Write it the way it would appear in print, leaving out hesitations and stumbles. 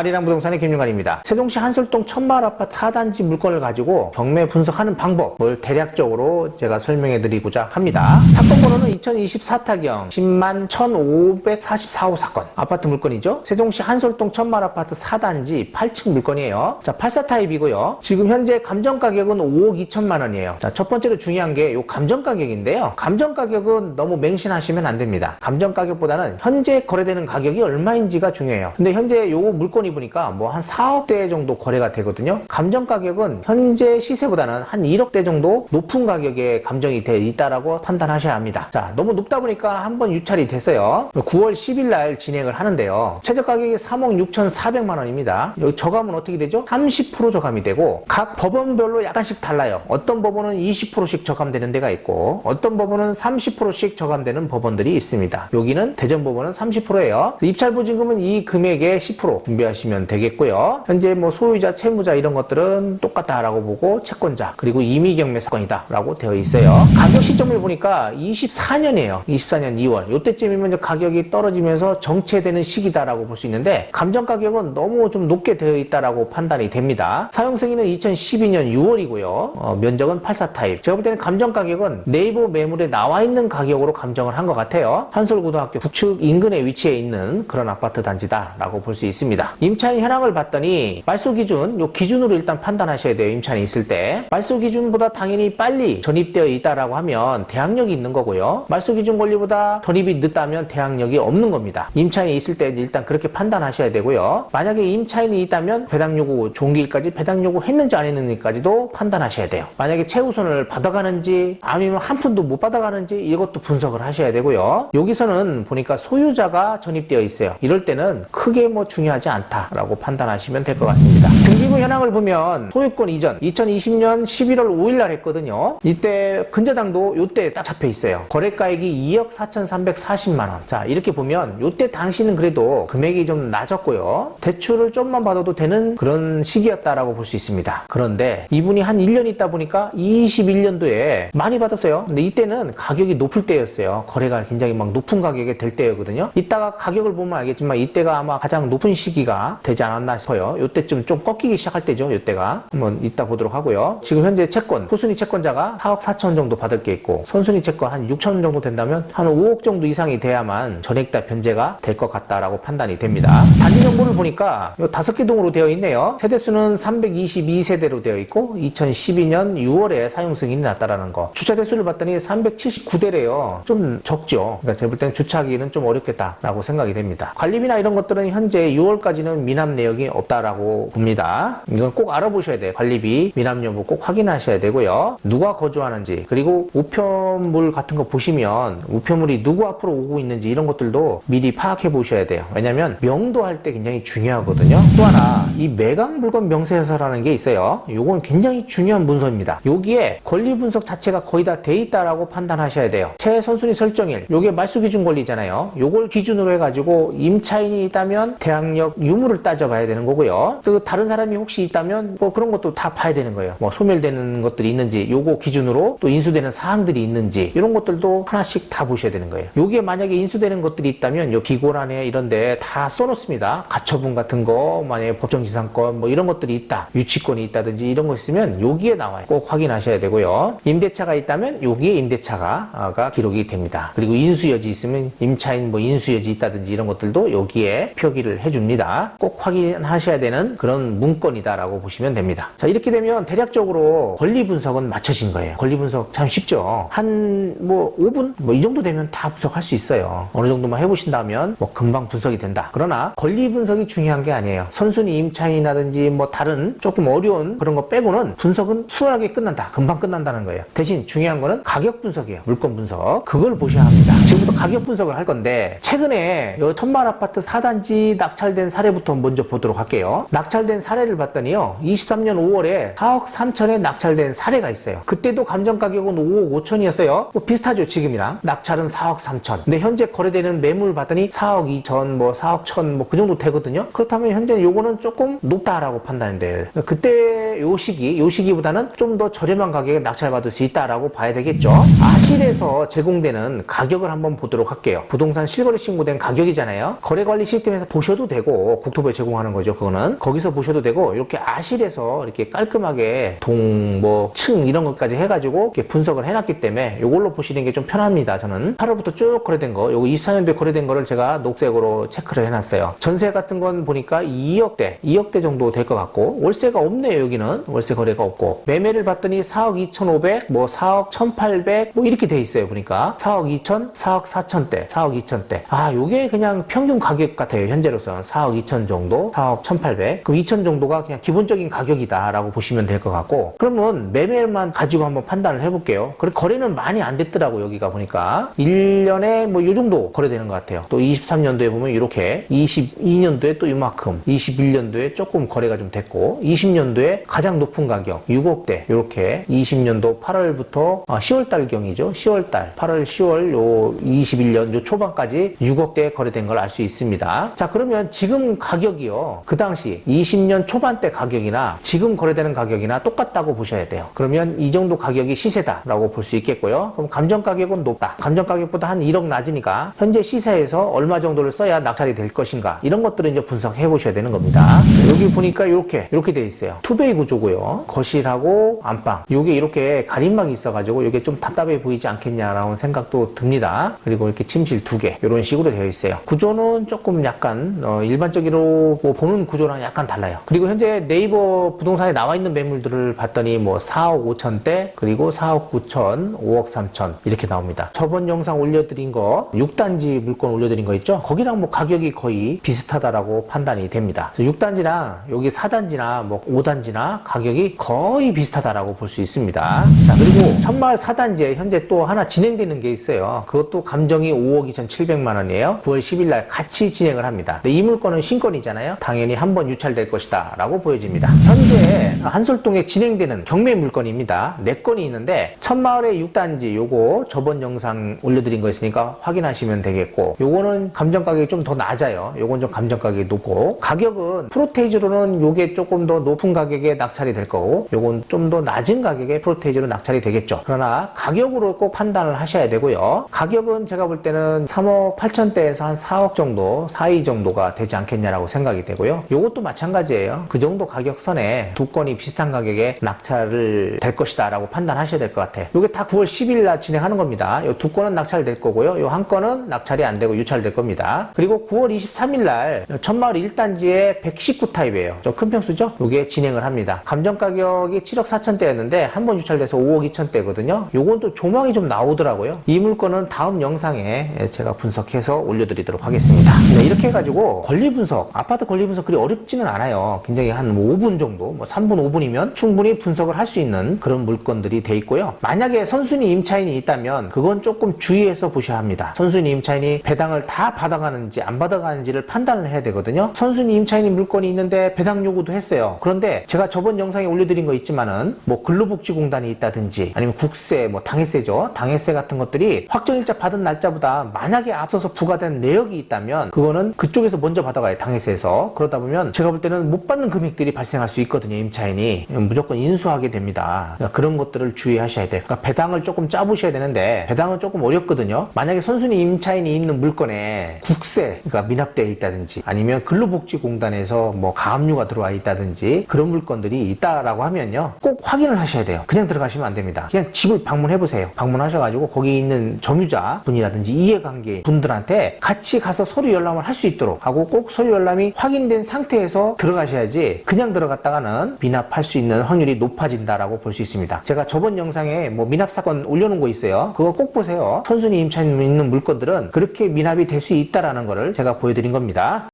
아리랑 부동산의 김윤관입니다. 세종시 한솔동 천마을 아파트 4단지 물건을 가지고 경매 분석하는 방법을 대략적으로 제가 설명해 드리고자 합니다. 사건 번호는 2024 타경 10만 1544호 사건. 아파트 물건이죠. 세종시 한솔동 천마을 아파트 4단지 8층 물건이에요. 자, 84 타입이고요. 지금 현재 감정 가격은 5억 2천만 원이에요. 자, 첫 번째로 중요한 게 요 감정 가격인데요. 감정 가격은 너무 맹신하시면 안 됩니다. 감정 가격보다는 현재 거래되는 가격이 얼마인지가 중요해요. 근데 현재 요 물건이 보니까 뭐 한 4억대 정도 거래가 되거든요. 감정 가격은 현재 시세보다는 한 1억대 정도 높은 가격에 감정이 돼 있다라고 판단하셔야 합니다. 자, 너무 높다 보니까 한번 유찰이 됐어요. 9월 10일 날 진행을 하는데요. 최저 가격이 3억 6,400만 원입니다. 여기 저감은 어떻게 되죠? 30% 저감이 되고 각 법원별로 약간씩 달라요. 어떤 법원은 20%씩 저감되는 데가 있고 어떤 법원은 30%씩 저감되는 법원들이 있습니다. 여기는 대전법원은 30%예요. 입찰 보증금은 이 금액의 10% 준비하시면 되겠고요. 현재 뭐 소유자, 채무자 이런 것들은 똑같다라고 보고 채권자 그리고 임의경매 사건이다 라고 되어 있어요. 가격 시점을 보니까 24년이에요. 24년 2월 요때쯤이면 이제 가격이 떨어지면서 정체되는 시기다라고 볼 수 있는데 감정 가격은 너무 좀 높게 되어 있다라고 판단이 됩니다. 사용승인은 2012년 6월이고요. 면적은 84 타입. 제가 볼 때는 감정 가격은 네이버 매물에 나와 있는 가격으로 감정을 한 것 같아요. 한솔고등학교 북측 인근에 위치해 있는 그런 아파트 단지다라고 볼 수 있습니다. 임차인 현황을 봤더니 말소 기준, 요 기준으로 일단 판단하셔야 돼요. 임차인이 있을 때. 말소 기준보다 당연히 빨리 전입되어 있다라고 하면 대항력이 있는 거고요. 말소 기준 권리보다 전입이 늦다면 대항력이 없는 겁니다. 임차인이 있을 때 일단 그렇게 판단하셔야 되고요. 만약에 임차인이 있다면 배당 요구 종기일까지 배당 요구 했는지 안 했는지까지도 판단하셔야 돼요. 만약에 최우선을 받아가는지 아니면 한 푼도 못 받아가는지 이것도 분석을 하셔야 되고요. 여기서는 보니까 소유자가 전입되어 있어요. 이럴 때는 크게 뭐 중요하지 않다라고 판단하시면 될 것 같습니다. 등기부 현황을 보면 소유권 이전 2020년 11월 5일 날 했거든요. 이때 근저당도 요때 딱 잡혀 있어요. 거래가액이 2억 4,340만 원. 자, 이렇게 보면 요때 당시는 그래도 금액이 좀 낮았고요. 대출을 좀만 받아도 되는 그런 시기였다라고 볼 수 있습니다. 그런데 이분이 한 1년 있다 보니까 21년도에 많이 받았어요. 근데 이때는 가격이 높을 때였어요. 거래가 굉장히 막 높은 가격에 될 때였거든요. 이따가 가격을 보면 알겠지만 이때가 아마 가장 높은 시기가 되지 않았나 싶어요. 요때쯤 좀 꺾이기 시작할 때죠. 요때가. 한번 이따 보도록 하고요. 지금 현재 채권, 후순위 채권자가 4억 4천 정도 받을 게 있고 선순위 채권 한 6천 정도 된다면 한 5억 정도 이상이 돼야만 전액 다 변제가 될 것 같다라고 판단이 됩니다. 단지 정보를 보니까 요 5개 동으로 되어 있네요. 세대수는 322세대로 되어 있고 2012년 6월에 사용 승인이 났다라는 거. 주차 대수를 봤더니 379대래요. 좀 적죠. 그러니까 제가 볼 때는 주차하기는 좀 어렵겠다라고 생각이 됩니다. 관리비나 이런 것들은 현재 6월까지는 미납 내역이 없다라고 봅니다. 이건 꼭 알아보셔야 돼요. 관리비, 미납 여부 꼭 확인하셔야 되고요. 누가 거주하는지 그리고 우편물 같은 거 보시면 우편물이 누구 앞으로 오고 있는지 이런 것들도 미리 파악해 보셔야 돼요. 왜냐면 명도할 때 굉장히 중요하거든요. 또 하나 이 매각 물건 명세서라는 게 있어요. 요건 굉장히 중요한 문서입니다. 여기에 권리 분석 자체가 거의 다 돼 있다라고 판단하셔야 돼요. 최선순위 설정일 요게 말소 기준 권리잖아요. 요걸 기준으로 해가지고 임차인이 있다면 대항력 유무를 따져봐야 되는 거고요. 또 다른 사람이 혹시 있다면 뭐 그런 것도 다 봐야 되는 거예요. 뭐 소멸되는 것들이 있는지 요거 기준으로 또 인수되는 사항들이 있는지 이런 것들도 하나씩 다 보셔야 되는 거예요. 요게 만약에 인수되는 것들이 있다면 요 비고란에 이런데 다 써놓습니다. 가처분 같은 거 만약에 법정지상권 뭐 이런 것들이 있다. 유치권이 있다든지 이런 거 있으면 여기에 나와요. 꼭 확인하셔야 되고요. 임대차가 있다면 여기에 임대차가 기록이 됩니다. 그리고 인수여지 있으면 임차인 뭐 인수여지 있다든지 이런 것들도 여기에 표기를 해줍니다. 꼭 확인하셔야 되는 그런 문건이다라고 보시면 됩니다. 자, 이렇게 되면 대략적으로 권리 분석은 맞춰진 거예요. 권리 분석 참 쉽죠. 한 뭐 5분 뭐 이 정도 되면 다 분석할 수 있어요. 어느 정도만 해보신다면 뭐 금방 분석이 된다. 그러나 권리 분석이 중요한 게 아니에요. 선순위 임차인이라든지 뭐 다른 조금 어려운 그런 거 빼고는 분석은 수월하게 끝난다. 금방 끝난다는 거예요. 대신 중요한 거는 가격 분석이에요. 물건 분석. 그걸 보셔야 합니다. 지금부터 가격 분석을 할 건데 최근에 이 천마을 아파트 4단지 낙찰된 사례부터 먼저 보도록 할게요. 낙찰된 사례를 봤더니요. 23년 5월에 4억 3천에 낙찰된 사례가 있어요. 그때도 감정 가격은 5억 5천이었어요. 뭐 비슷하죠. 지금이랑. 낙찰은 4억 3천. 근데 현재 거래되는 매물 봤더니 4억 2천, 뭐 4억 1천 뭐 그 정도 되거든요. 그렇다면 현재 요거는 조금 높다라고 판단이 돼요. 그때 현재 요 시기보다는 좀 더 저렴한 가격에 낙찰받을 수 있다라고 봐야 되겠죠. 아실에서 제공되는 가격을 한번 보도록 할게요. 부동산 실거래 신고된 가격이잖아요. 거래관리 시스템에서 보셔도 되고, 국토부에 제공하는 거죠. 그거는 거기서 보셔도 되고, 이렇게 아실에서 이렇게 깔끔하게 층 이런 것까지 해가지고 이렇게 분석을 해놨기 때문에 이걸로 보시는 게 좀 편합니다. 저는 8월부터 쭉 거래된 거, 요거 24년도에 거래된 거를 제가 녹색으로 체크를 해놨어요. 전세 같은 건 보니까 2억대 정도 될 것 같고, 월세가 없네요. 여기는 월세 거래가 없고, 매매를 봤더니 4억 2,500, 4억 1,800 이렇게 돼 있어요. 보니까 4억 2천, 4억 4천대, 4억 2천대. 요게 그냥 평균 가격 같아요. 현재로서는 4억 2천 정도, 4억 1,800. 그럼 2천 정도가 그냥 기본적인 가격이다라고 보시면 될 것 같고, 그러면 매매만 가지고 한번 판단을 해볼게요. 그리고 거래는 많이 안 됐더라고. 여기가 보니까 1년에 요 정도 거래되는 것 같아요. 또 23년도에 보면 이렇게, 22년도에 또 이만큼, 21년도에 조금 거래가 좀 됐고, 20년도에 가장 높은 가격 6억대, 이렇게 20년도 8월부터 10월달경이죠. 10월달, 8월, 10월 요 21년 요 초반까지 6억대 거래된 걸 알 수 있습니다. 자, 그러면 지금 가격이요, 그 당시 20년 초반대 가격이나 지금 거래되는 가격이나 똑같다고 보셔야 돼요. 그러면 이 정도 가격이 시세다라고 볼 수 있겠고요. 그럼 감정 가격은 높다. 감정 가격보다 한 1억 낮으니까 현재 시세에서 얼마 정도를 써야 낙찰이 될 것인가, 이런 것들을 이제 분석해 보셔야 되는 겁니다. 여기 보니까 이렇게 돼 있어요. 투베이 구조고요. 거실하고 안방, 요게 이렇게 가림막이 있어가지고 이게 좀 답답해 보이지 않겠냐라는 생각도 듭니다. 그리고 이렇게 침실 2개 이런 식으로 되어 있어요. 구조는 조금 약간 일반적으로 보는 구조랑 약간 달라요. 그리고 현재 네이버 부동산에 나와 있는 매물들을 봤더니 4억 5천대, 그리고 4억 9천, 5억 3천 이렇게 나옵니다. 저번 영상 올려드린 거 6단지 물건 올려드린 거 있죠? 거기랑 가격이 거의 비슷하다라고 판단이 됩니다. 6단지랑 여기 4단지나 5단지나 가격이 거의 비슷하다라고 볼 수 있습니다. 자, 그리고 천마을 4단지에 현재 또 하나 진행되는 게 있어요. 그것도 감정이 5억 2,700만 원이에요. 9월 10일 날 같이 진행을 합니다. 근데 이 물건은 신건이잖아요. 당연히 한번 유찰될 것이다 라고 보여집니다. 현재 한솔동에 진행되는 경매 물건입니다. 4건이 있는데, 천마을의 6단지 요거 저번 영상 올려드린 거 있으니까 확인하시면 되겠고, 요거는 감정 가격이 좀 더 낮아요. 요건 좀 감정 가격이 높고, 가격은 프로테이지로는 요게 조금 더 높은 가격에 낙찰이 될 거고, 요건 좀 더 낮은 가격에 프로테이지로 낙찰이 되겠죠. 그러나 가격으로 꼭 판단을 하셔야 되고요. 가격은 제가 볼 때는 3억 8천대에서 한 4억 정도 사이 정도가 되지 않겠냐라고 생각이 되고요. 요것도 마찬가지예요. 그 정도 가격선에 2건이 비슷한 가격에 낙찰을 될 것이다 라고 판단하셔야 될 것 같아요. 요게 다 9월 10일 날 진행하는 겁니다. 요 2건은 낙찰될 거고요. 요 1건은 낙찰이 안 되고 유찰될 겁니다. 그리고 9월 23일 날 천마을 1단지에 119 타입이에요. 좀 큰 평수죠? 요게 진행을 합니다. 감정 가격이 7억 4천대였는데 한 번 유찰돼서 5억 2천대거든요. 요건 또 조망이 좀 나오더라고요. 이 물건은 다음 영상에 제가 분석해서 올려드리도록 하겠습니다. 네, 이렇게 해가지고 권리 분석, 아파트 권리 분석 그리 어렵지는 않아요. 굉장히 한 5분 정도, 3분 5분이면 충분히 분석을 할 수 있는 그런 물건들이 돼 있고요. 만약에 선순위 임차인이 있다면 그건 조금 주의해서 보셔야 합니다. 선순위 임차인이 배당을 다 받아가는지 안 받아가는지를 판단을 해야 되거든요. 선순위 임차인이 물건이 있는데 배당 요구도 했어요. 그런데 제가 저번 영상에 올려드린 거 있지만은 근로복지공단이 있다든지 아니면 국세, 당해세죠. 당해세 같은 것들이 확정일자 받은 날짜보다 만약에 앞서서 부과된 내역이 있다면 그거는 그쪽에서 먼저 받아가요. 당해세에서. 그러다 보면 제가 볼 때는 못 받는 금액들이 발생할 수 있거든요. 임차인이. 무조건 인수하게 됩니다. 그러니까 그런 것들을 주의하셔야 돼요. 그러니까 배당을 조금 짜보셔야 되는데 배당은 조금 어렵거든요. 만약에 선순위 임차인이 있는 물건에 국세, 그러니까 미납되어 있다든지 아니면 근로복지공단에서 가압류가 들어와 있다든지 그런 물건들이 있다라고 하면요. 꼭 확인을 하셔야 돼요. 그냥 들어가시면 안 됩니다. 그냥 집을 방문해보세요. 방문하셔가지고 거기 있는 점유자 분이라든지 이해관계 분들한테 같이 가서 서류 열람을 할 수 있도록 하고 꼭 서류 열람이 확인된 상태에서 들어가셔야지 그냥 들어갔다가는 미납할 수 있는 확률이 높아진다라고 볼 수 있습니다. 제가 저번 영상에 미납 사건 올려놓은 거 있어요. 그거 꼭 보세요. 선순위 임차인 있는 물건들은 그렇게 미납이 될 수 있다라는 거를 제가 보여드린 겁니다.